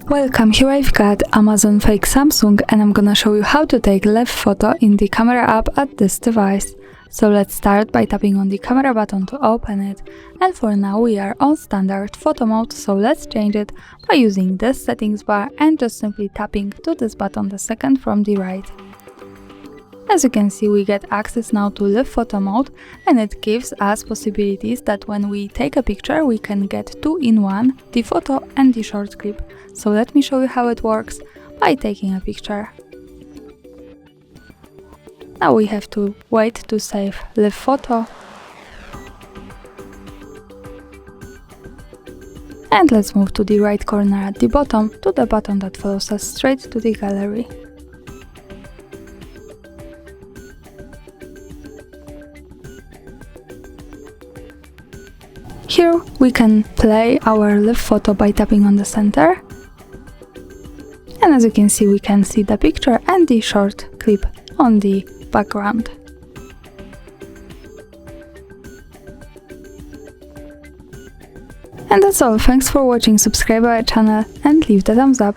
Welcome, here I've got Amazon fake Samsung and I'm gonna show you how to take live photo in the camera app at this device. So let's start by tapping on the camera button to open it, and for now we are on standard photo mode, so let's change it by using this settings bar and just simply tapping to this button the second from the right. As you can see, we get access now to live photo mode, and it gives us possibilities that when we take a picture we can get two in one, the photo and the short clip. So let me show you how it works by taking a picture. Now we have to wait to save live photo. And let's move to the right corner at the bottom to the button that follows us straight to the gallery. Here we can play our live photo by tapping on the center. And as you can see, we can see the picture and the short clip on the background. And that's all. Thanks for watching, subscribe our channel and leave the thumbs up.